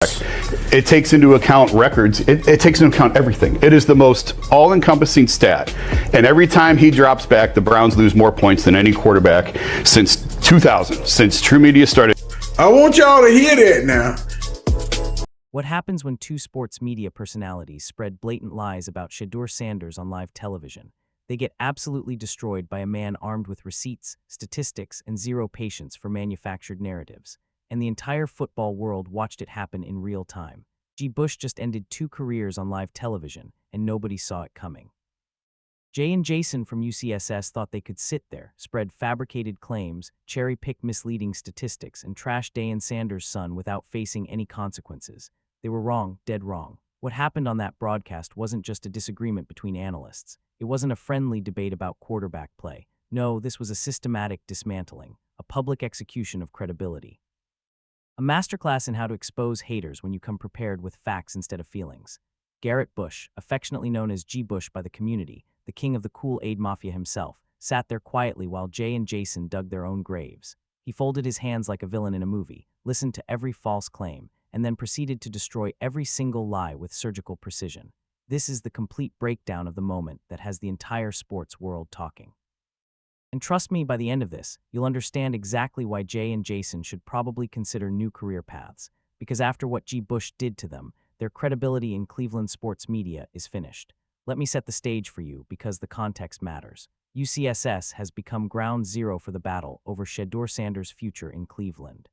It takes into account records. It takes into account everything. It is the most all-encompassing stat. And every time he drops back, the Browns lose more points than any quarterback since 2000, since True Media started. I want y'all to hear that now. What happens when two sports media personalities spread blatant lies about Shedeur Sanders on live television? They get absolutely destroyed by a man armed with receipts, statistics, and zero patience for manufactured narratives. And the entire football world watched it happen in real time. G. Bush just ended 2 careers on live television, and nobody saw it coming. Jay and Jason from UCSS thought they could sit there, spread fabricated claims, cherry-pick misleading statistics, and trash Deion Sanders' son without facing any consequences. They were wrong, dead wrong. What happened on that broadcast wasn't just a disagreement between analysts. It wasn't a friendly debate about quarterback play. No, this was a systematic dismantling, a public execution of credibility. A masterclass in how to expose haters when you come prepared with facts instead of feelings. Garrett Bush, affectionately known as G. Bush by the community, the king of the Kool-Aid Mafia himself, sat there quietly while Jay and Jason dug their own graves. He folded his hands like a villain in a movie, listened to every false claim, and then proceeded to destroy every single lie with surgical precision. This is the complete breakdown of the moment that has the entire sports world talking. And trust me, by the end of this, you'll understand exactly why Jay and Jason should probably consider new career paths, because after what G. Bush did to them, their credibility in Cleveland sports media is finished. Let me set the stage for you, because the context matters. UCSS has become ground zero for the battle over Shedeur Sanders' future in Cleveland.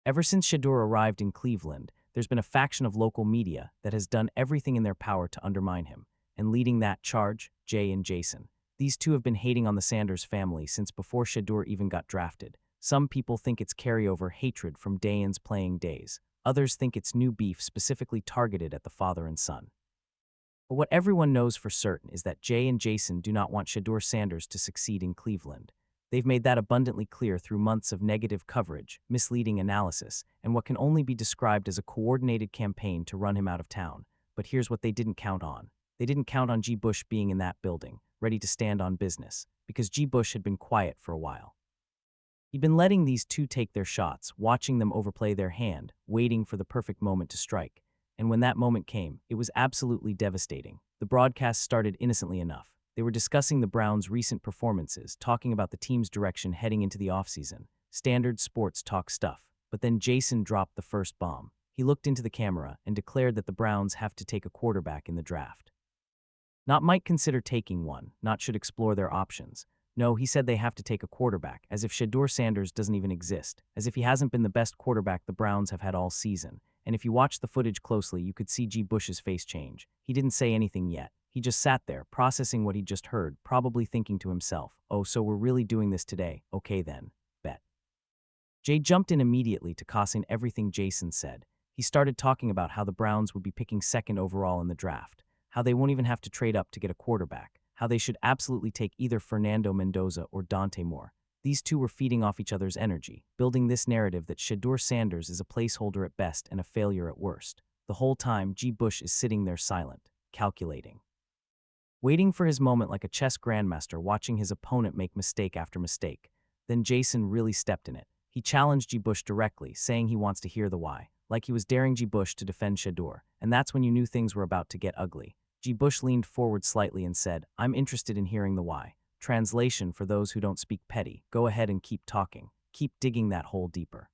Ever since Shedeur arrived in Cleveland, there's been a faction of local media that has done everything in their power to undermine him, and leading that charge, Jay and Jason. These two have been hating on the Sanders family since before Shedeur even got drafted. Some people think it's carryover hatred from Deion's playing days. Others think it's new beef specifically targeted at the father and son. But what everyone knows for certain is that Jay and Jason do not want Shedeur Sanders to succeed in Cleveland. They've made that abundantly clear through months of negative coverage, misleading analysis, and what can only be described as a coordinated campaign to run him out of town. But here's what they didn't count on. They didn't count on G. Bush being in that building, ready to stand on business, because G. Bush had been quiet for a while. He'd been letting these two take their shots, watching them overplay their hand, waiting for the perfect moment to strike. And when that moment came, it was absolutely devastating. The broadcast started innocently enough. They were discussing the Browns' recent performances, talking about the team's direction heading into the offseason. Standard sports talk stuff. But then Jason dropped the first bomb. He looked into the camera and declared that the Browns have to take a quarterback in the draft. Not might consider taking one, not should explore their options. No, he said they have to take a quarterback, as if Shedeur Sanders doesn't even exist, as if he hasn't been the best quarterback the Browns have had all season. And if you watch the footage closely, you could see G. Bush's face change. He didn't say anything yet. He just sat there, processing what he'd just heard, probably thinking to himself, oh, so we're really doing this today, okay then, bet. Jay jumped in immediately to caution everything Jason said. He started talking about how the Browns would be picking second overall in the draft, how they won't even have to trade up to get a quarterback, how they should absolutely take either Fernando Mendoza or Dante Moore. These two were feeding off each other's energy, building this narrative that Shedeur Sanders is a placeholder at best and a failure at worst. The whole time, G. Bush is sitting there silent, calculating. Waiting for his moment like a chess grandmaster watching his opponent make mistake after mistake. Then Jason really stepped in it. He challenged G. Bush directly, saying he wants to hear the why, like he was daring G. Bush to defend Shedeur, and that's when you knew things were about to get ugly. G. Bush leaned forward slightly and said, I'm interested in hearing the why. Translation for those who don't speak petty, go ahead and keep talking. Keep digging that hole deeper.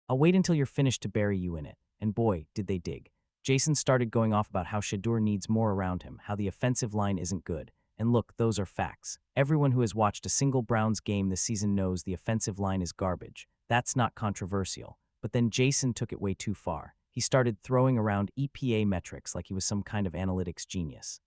I'll wait until you're finished to bury you in it. And boy, did they dig. Jason started going off about how Shedeur needs more around him, how the offensive line isn't good. And look, those are facts. Everyone who has watched a single Browns game this season knows the offensive line is garbage. That's not controversial. But then Jason took it way too far. He started throwing around EPA metrics like he was some kind of analytics genius.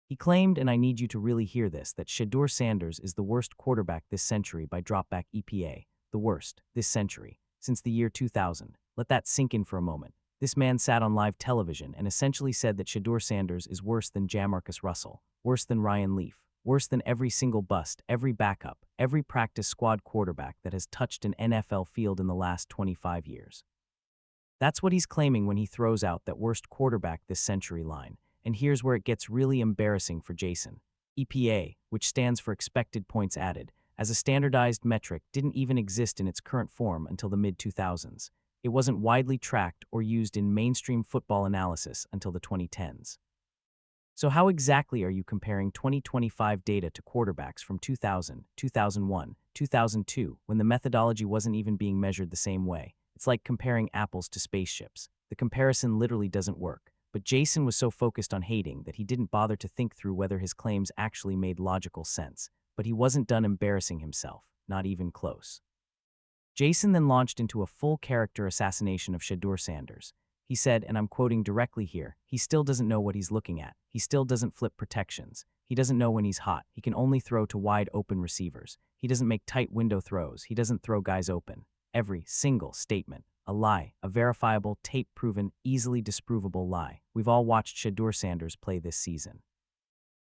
He claimed, and I need you to really hear this, that Shedeur Sanders is the worst quarterback this century by dropback EPA. The worst, this century, since the year 2000. Let that sink in for a moment. This man sat on live television and essentially said that Shedeur Sanders is worse than Jamarcus Russell, worse than Ryan Leaf, worse than every single bust, every backup, every practice squad quarterback that has touched an NFL field in the last 25 years. That's what he's claiming when he throws out that worst quarterback this century line. And here's where it gets really embarrassing for Jason. EPA, which stands for expected points added, as a standardized metric didn't even exist in its current form until the mid-2000s. It wasn't widely tracked or used in mainstream football analysis until the 2010s. So how exactly are you comparing 2025 data to quarterbacks from 2000, 2001, 2002, when the methodology wasn't even being measured the same way? It's like comparing apples to spaceships. The comparison literally doesn't work. But Jason was so focused on hating that he didn't bother to think through whether his claims actually made logical sense. But he wasn't done embarrassing himself, not even close. Jason then launched into a full character assassination of Shedeur Sanders. He said, and I'm quoting directly here, he still doesn't know what he's looking at. He still doesn't flip protections. He doesn't know when he's hot. He can only throw to wide open receivers. He doesn't make tight window throws. He doesn't throw guys open. Every single statement. A lie, a verifiable, tape-proven, easily disprovable lie. We've all watched Shedeur Sanders play this season.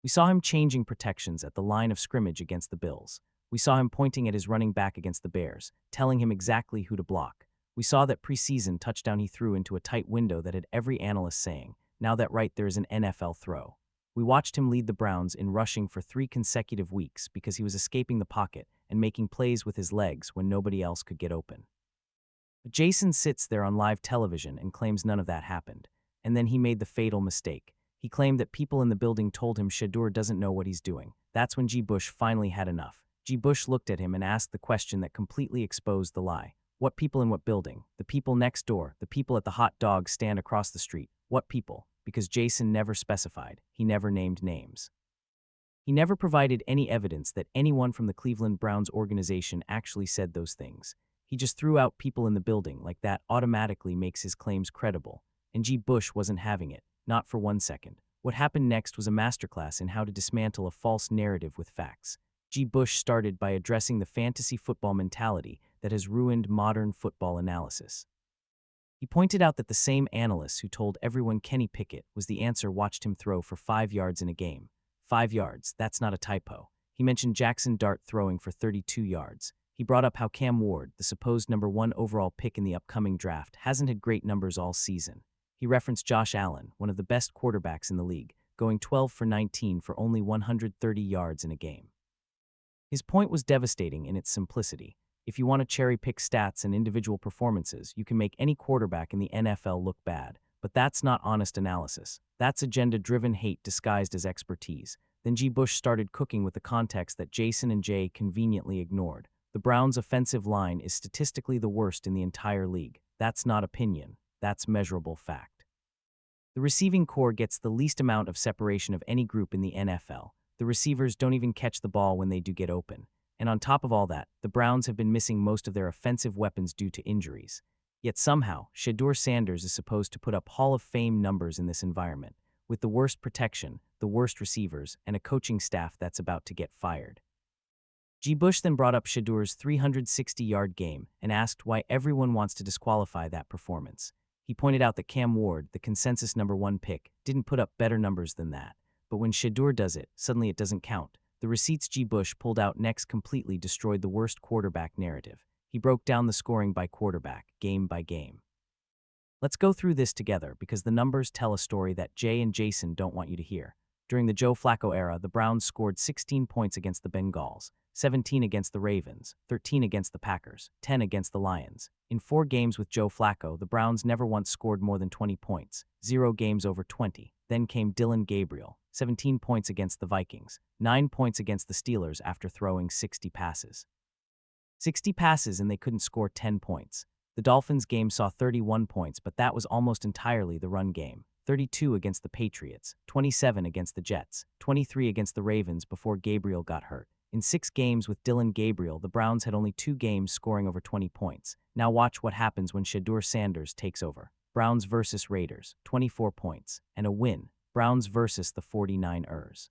We saw him changing protections at the line of scrimmage against the Bills. We saw him pointing at his running back against the Bears, telling him exactly who to block. We saw that preseason touchdown he threw into a tight window that had every analyst saying, now that right there is an NFL throw. We watched him lead the Browns in rushing for 3 consecutive weeks because he was escaping the pocket and making plays with his legs when nobody else could get open. But Jason sits there on live television and claims none of that happened. And then he made the fatal mistake. He claimed that people in the building told him Shedeur doesn't know what he's doing. That's when G. Bush finally had enough. G. Bush looked at him and asked the question that completely exposed the lie. What people in what building? The people next door, the people at the hot dog stand across the street. What people? Because Jason never specified. He never named names. He never provided any evidence that anyone from the Cleveland Browns organization actually said those things. He just threw out people in the building like that automatically makes his claims credible. And G. Bush wasn't having it, not for 1 second. What happened next was a masterclass in how to dismantle a false narrative with facts. G. Bush started by addressing the fantasy football mentality that has ruined modern football analysis. He pointed out that the same analysts who told everyone Kenny Pickett was the answer watched him throw for 5 yards in a game. 5 yards, that's not a typo. He mentioned Jackson Dart throwing for 32 yards. He brought up how Cam Ward, the supposed #1 overall pick in the upcoming draft, hasn't had great numbers all season. He referenced Josh Allen, one of the best quarterbacks in the league, going 12 for 19 for only 130 yards in a game. His point was devastating in its simplicity. If you want to cherry-pick stats and individual performances, you can make any quarterback in the NFL look bad. But that's not honest analysis. That's agenda-driven hate disguised as expertise. Then G. Bush started cooking with the context that Jason and Jay conveniently ignored. The Browns' offensive line is statistically the worst in the entire league. That's not opinion. That's measurable fact. The receiving core gets the least amount of separation of any group in the NFL. The receivers don't even catch the ball when they do get open. And on top of all that, the Browns have been missing most of their offensive weapons due to injuries. Yet somehow, Shedeur Sanders is supposed to put up Hall of Fame numbers in this environment, with the worst protection, the worst receivers, and a coaching staff that's about to get fired. G. Bush then brought up Shedeur's 360-yard game and asked why everyone wants to disqualify that performance. He pointed out that Cam Ward, the consensus #1 pick, didn't put up better numbers than that. But when Shedeur does it, suddenly it doesn't count. The receipts G. Bush pulled out next completely destroyed the worst quarterback narrative. He broke down the scoring by quarterback, game by game. Let's go through this together because the numbers tell a story that Jay and Jason don't want you to hear. During the Joe Flacco era, the Browns scored 16 points against the Bengals, 17 against the Ravens, 13 against the Packers, 10 against the Lions. In 4 games with Joe Flacco, the Browns never once scored more than 20 points, 0 games over 20. Then came Dillon Gabriel, 17 points against the Vikings, 9 points against the Steelers after throwing 60 passes. 60 passes and they couldn't score 10 points. The Dolphins game saw 31 points, but that was almost entirely the run game. 32 against the Patriots, 27 against the Jets, 23 against the Ravens before Gabriel got hurt. In 6 games with Dillon Gabriel, the Browns had only 2 games scoring over 20 points. Now watch what happens when Shedeur Sanders takes over. Browns versus Raiders, 24 points, and a win. Browns versus the 49ers.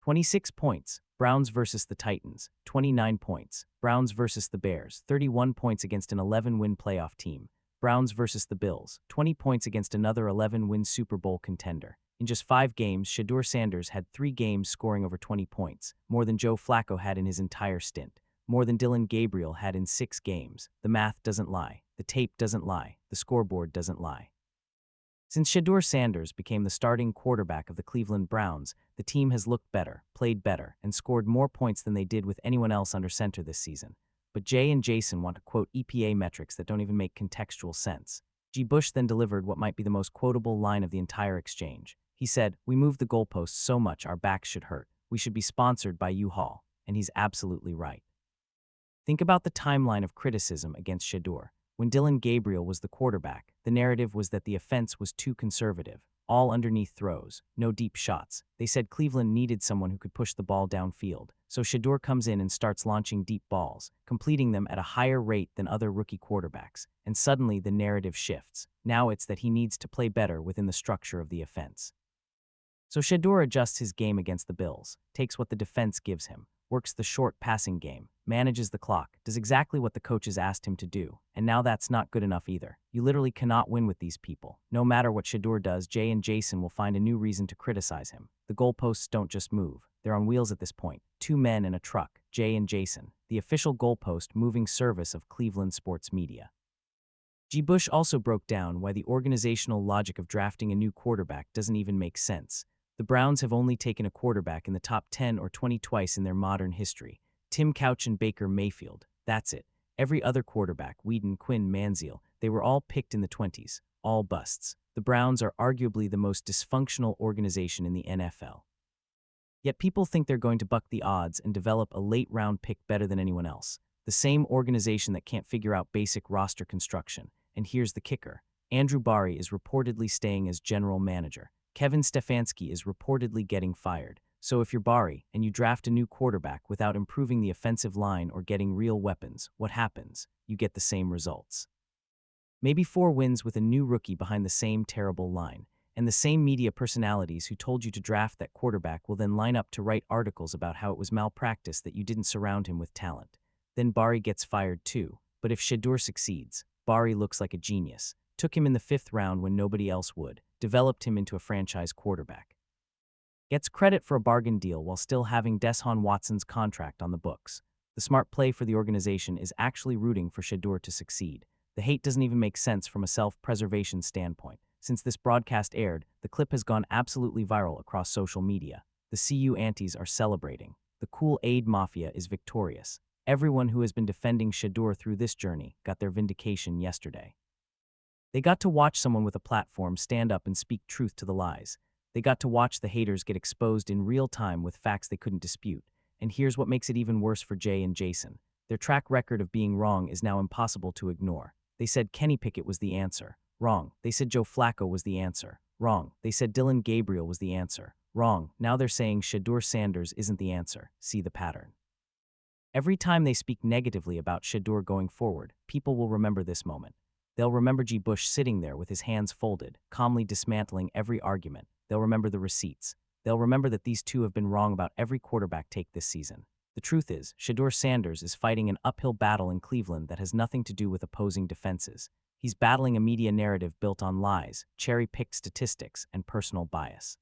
26 points, Browns versus the Titans, 29 points, Browns versus the Bears, 31 points against an 11-win playoff team, Browns versus the Bills, 20 points against another 11-win Super Bowl contender. In just 5 games, Shedeur Sanders had 3 games scoring over 20 points, more than Joe Flacco had in his entire stint, more than Dillon Gabriel had in 6 games. The math doesn't lie, the tape doesn't lie, the scoreboard doesn't lie. Since Shedeur Sanders became the starting quarterback of the Cleveland Browns, the team has looked better, played better, and scored more points than they did with anyone else under center this season. but Jay and Jason want to quote EPA metrics that don't even make contextual sense. G. Bush then delivered what might be the most quotable line of the entire exchange. He said, "We moved the goalposts so much our backs should hurt. We should be sponsored by U-Haul." And he's absolutely right. Think about the timeline of criticism against Shedeur. When Dillon Gabriel was the quarterback, the narrative was that the offense was too conservative, all underneath throws, no deep shots. They said Cleveland needed someone who could push the ball downfield. So Shedeur comes in and starts launching deep balls, completing them at a higher rate than other rookie quarterbacks. And suddenly the narrative shifts. Now it's that he needs to play better within the structure of the offense. So Shedeur adjusts his game against the Bills, takes what the defense gives him, works the short passing game, manages the clock, does exactly what the coaches asked him to do. And now that's not good enough either. You literally cannot win with these people. No matter what Shedeur does, Jay and Jason will find a new reason to criticize him. The goalposts don't just move. They're on wheels at this point. Two men in a truck, Jay and Jason, the official goalpost moving service of Cleveland sports media. G. Bush also broke down why the organizational logic of drafting a new quarterback doesn't even make sense. The Browns have only taken a quarterback in the top 10 or 20 twice in their modern history. Tim Couch and Baker Mayfield. That's it. Every other quarterback, Whedon, Quinn, Manziel, they were all picked in the 20s. All busts. The Browns are arguably the most dysfunctional organization in the NFL. Yet people think they're going to buck the odds and develop a late-round pick better than anyone else. The same organization that can't figure out basic roster construction. And here's the kicker. Andrew Barry is reportedly staying as general manager. Kevin Stefanski is reportedly getting fired. So if you're Barry and you draft a new quarterback without improving the offensive line or getting real weapons, what happens? You get the same results. Maybe 4 wins with a new rookie behind the same terrible line. And the same media personalities who told you to draft that quarterback will then line up to write articles about how it was malpractice that you didn't surround him with talent. Then Barry gets fired too. But if Shedeur succeeds, Barry looks like a genius. Took him in the 5th round when nobody else would. Developed him into a franchise quarterback. Gets credit for a bargain deal while still having Deshaun Watson's contract on the books. The smart play for the organization is actually rooting for Shedeur to succeed. The hate doesn't even make sense from a self-preservation standpoint. Since this broadcast aired, the clip has gone absolutely viral across social media. The CU Antis are celebrating. The Cool Aid Mafia is victorious. Everyone who has been defending Shedeur through this journey got their vindication yesterday. They got to watch someone with a platform stand up and speak truth to the lies. They got to watch the haters get exposed in real time with facts they couldn't dispute. And here's what makes it even worse for Jay and Jason. Their track record of being wrong is now impossible to ignore. They said Kenny Pickett was the answer. Wrong. They said Joe Flacco was the answer. Wrong. They said Dillon Gabriel was the answer. Wrong. Now they're saying Shedeur Sanders isn't the answer. See the pattern. Every time they speak negatively about Shedeur going forward, people will remember this moment. They'll remember G. Bush sitting there with his hands folded, calmly dismantling every argument. They'll remember the receipts. They'll remember that these two have been wrong about every quarterback take this season. The truth is, Shedeur Sanders is fighting an uphill battle in Cleveland that has nothing to do with opposing defenses. He's battling a media narrative built on lies, cherry-picked statistics, and personal bias.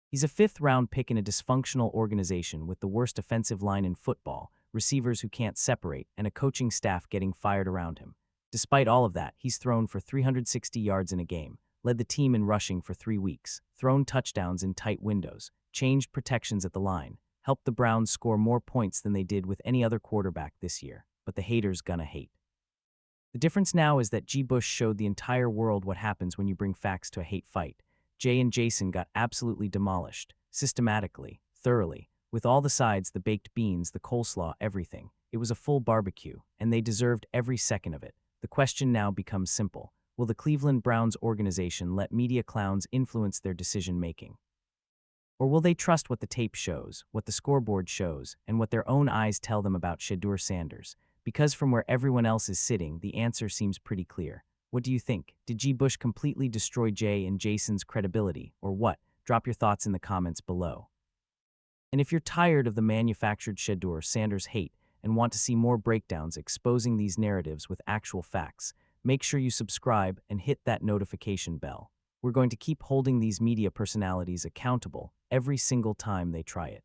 He's a 5th-round pick in a dysfunctional organization with the worst offensive line in football, receivers who can't separate, and a coaching staff getting fired around him. Despite all of that, he's thrown for 360 yards in a game, led the team in rushing for 3 weeks, thrown touchdowns in tight windows, changed protections at the line, helped the Browns score more points than they did with any other quarterback this year. But the haters gonna hate. The difference now is that G. Bush showed the entire world what happens when you bring facts to a hate fight. Jay and Jason got absolutely demolished, systematically, thoroughly, with all the sides, the baked beans, the coleslaw, everything. It was a full barbecue, and they deserved every second of it. The question now becomes simple. Will the Cleveland Browns organization let media clowns influence their decision-making? Or will they trust what the tape shows, what the scoreboard shows, and what their own eyes tell them about Shedeur Sanders? Because from where everyone else is sitting, the answer seems pretty clear. What do you think? Did G. Bush completely destroy Jay and Jason's credibility, or what? Drop your thoughts in the comments below. And if you're tired of the manufactured Shedeur Sanders hate, and want to see more breakdowns exposing these narratives with actual facts, make sure you subscribe and hit that notification bell. We're going to keep holding these media personalities accountable every single time they try it.